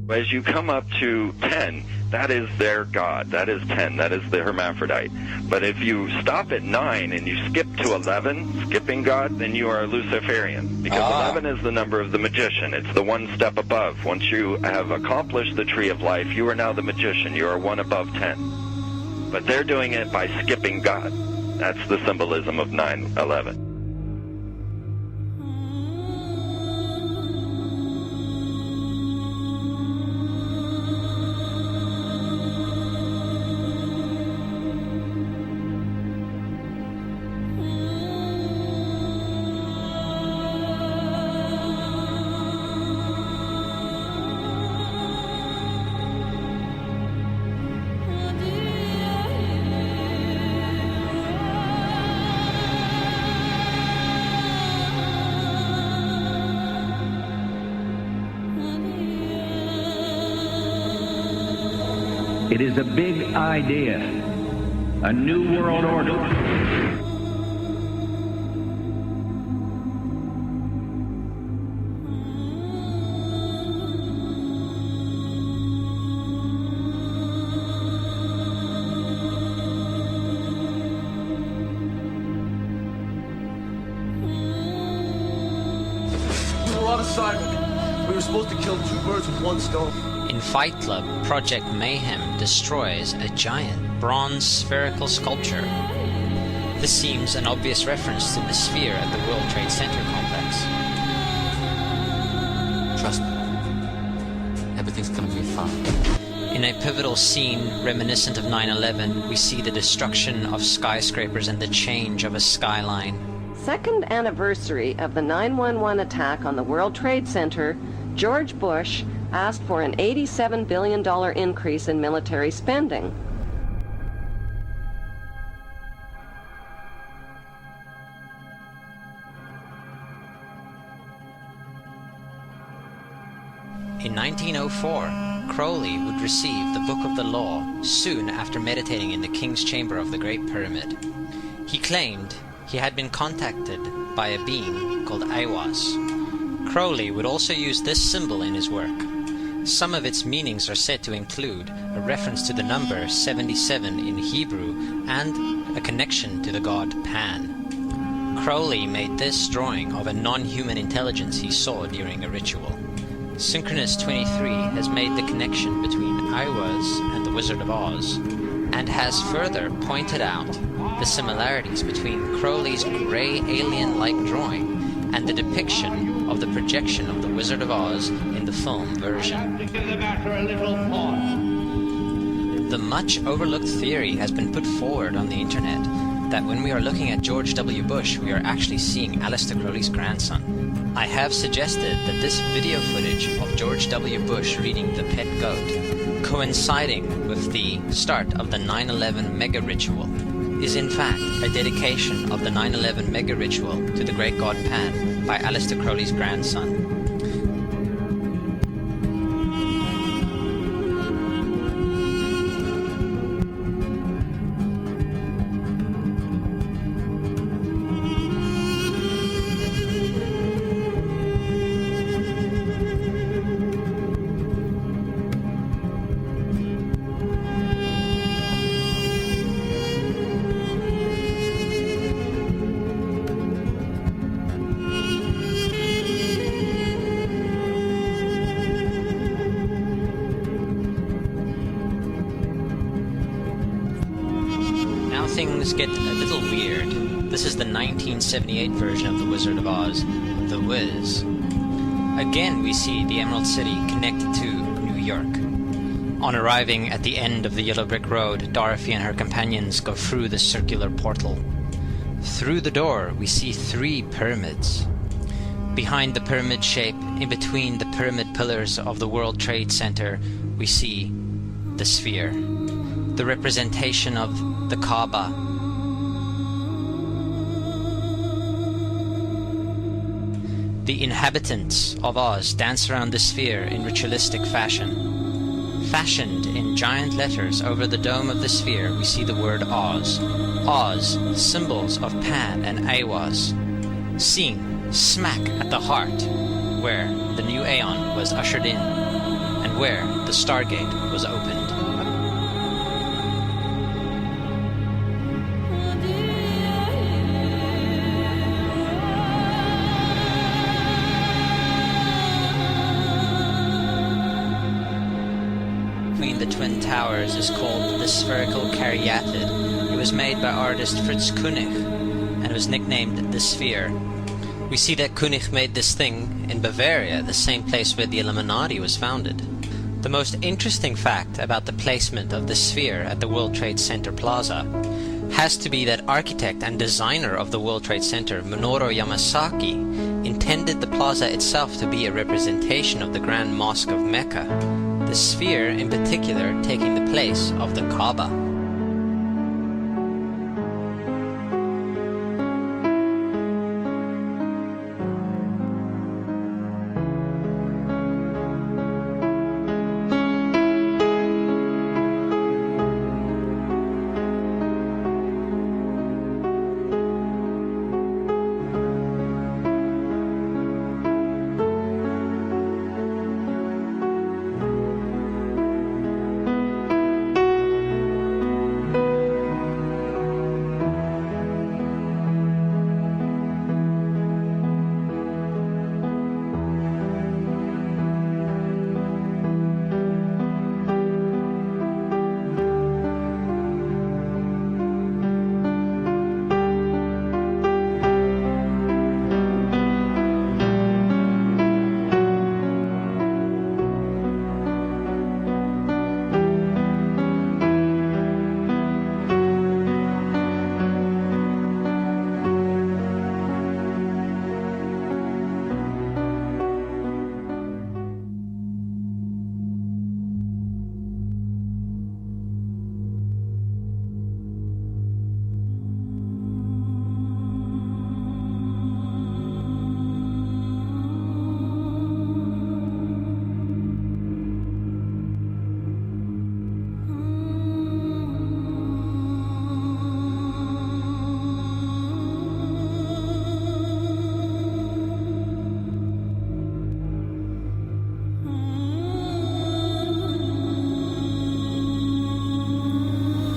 As you come up to 10, that is their God. That is 10. That is the hermaphrodite. But if you stop at 9 and you skip to 11, skipping God, then you are a Luciferian. Because 11 is the number of the magician. It's the one step above. Once you have accomplished the tree of life, you are now the magician. You are one above 10. But they're doing it by skipping God. That's the symbolism of 9/11. It is a big idea, a new world order. We were on assignment. We were supposed to kill two birds with one stone. In Fight Club, Project Mayhem destroys a giant bronze spherical sculpture. This seems an obvious reference to the sphere at the World Trade Center complex. Trust me, everything's gonna be fine. In a pivotal scene reminiscent of 9/11, we see the destruction of skyscrapers and the change of a skyline. Second anniversary of the 9/11 attack on the World Trade Center, George Bush asked for an $87 billion increase in military spending. In 1904, Crowley would receive the Book of the Law soon after meditating in the King's Chamber of the Great Pyramid. He claimed he had been contacted by a being called Aiwas. Crowley would also use this symbol in his work. Some of its meanings are said to include a reference to the number 77 in Hebrew and a connection to the god Pan. Crowley made this drawing of a non-human intelligence he saw during a ritual. Synchronous 23 has made the connection between Aiwas and the Wizard of Oz, and has further pointed out the similarities between Crowley's grey alien-like drawing and the depiction of the projection of the Wizard of Oz in the film version. The much overlooked theory has been put forward on the internet that when we are looking at George W. Bush, we are actually seeing Aleister Crowley's grandson. I have suggested that this video footage of George W. Bush reading The Pet Goat, coinciding with the start of the 9/11 mega ritual, is in fact a dedication of the 9/11 mega ritual to the great god Pan by Aleister Crowley's grandson. Things get a little weird. This is the 1978 version of The Wizard of Oz, The Wiz. Again, we see the Emerald City connected to New York. On arriving at the end of the Yellow Brick Road, Dorothy and her companions go through the circular portal. Through the door, we see 3 pyramids. Behind the pyramid shape, in between the pyramid pillars of the World Trade Center, we see the sphere, the representation of the Kaaba. The inhabitants of Oz dance around the sphere in ritualistic fashion. Fashioned in giant letters over the dome of the sphere, we see the word Oz. Oz, symbols of Pan and Aiwas, seen smack at the heart where the new Aeon was ushered in. and where the Stargate was opened. Between the Twin Towers is called the Spherical Caryatid. It was made by artist Fritz Koenig and was nicknamed the Sphere. We see that Koenig made this thing in Bavaria, the same place where the Illuminati was founded. The most interesting fact about the placement of the sphere at the World Trade Center Plaza has to be that architect and designer of the World Trade Center, Minoru Yamasaki, intended the plaza itself to be a representation of the Grand Mosque of Mecca, the sphere in particular taking the place of the Kaaba.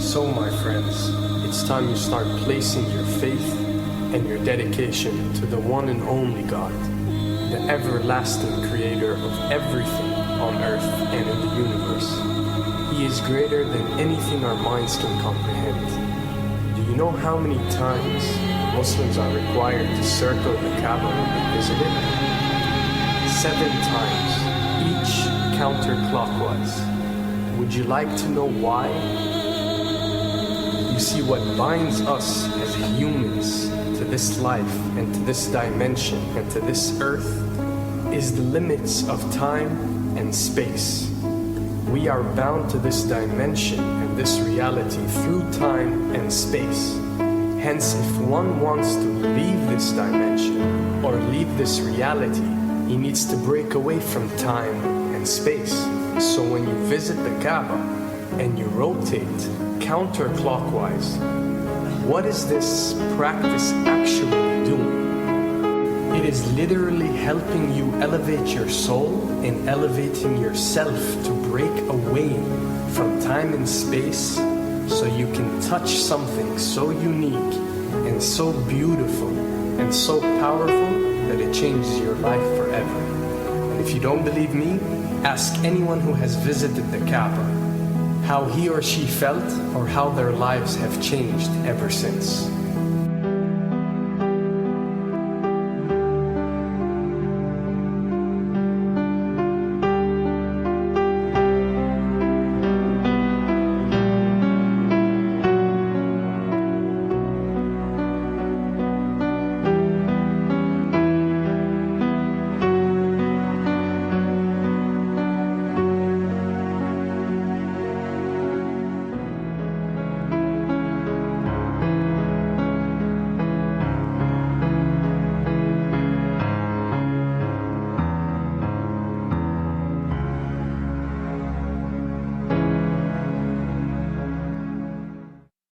So, my friends, it's time you start placing your faith and your dedication to the one and only God, the everlasting creator of everything on earth and in the universe. He is greater than anything our minds can comprehend. Do you know how many times Muslims are required to circle the Kaaba and visit it? 7 times, each counterclockwise. Would you like to know why? You see, what binds us as humans to this life and to this dimension and to this earth is the limits of time and space. We are bound to this dimension and this reality through time and space. Hence, if one wants to leave this dimension or leave this reality, he needs to break away from time and space. So when you visit the Kaaba and you rotate counterclockwise, what is this practice actually doing? It is literally helping you elevate your soul and elevating yourself to break away from time and space so you can touch something so unique and so beautiful and so powerful that it changes your life forever. And if you don't believe me, ask anyone who has visited the Kaaba how he or she felt or how their lives have changed ever since.